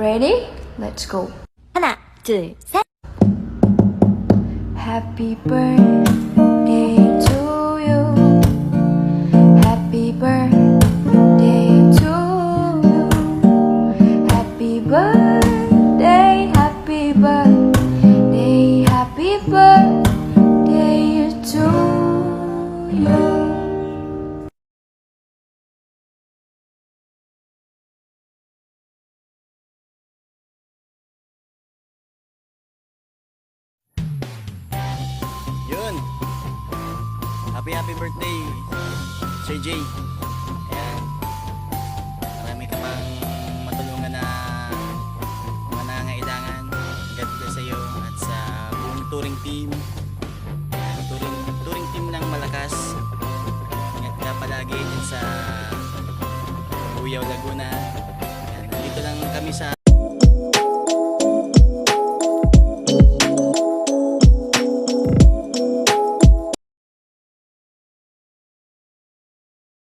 Ready? Let's go. 하나, 둘, 셋. Happy birthday to you. Happy birthday to you. Happy birthday, happy birthday, happy birthday to you. Yun. Happy birthday, Sir J. Ayan. Marami ka pang matulungan na mga nangangailangan. God bless sa iyo at sa buong touring team. Ayan, touring team ng Malakas. Ingat ka palagi din sa Buyaw, Laguna. Ayan, nandito lang kami sa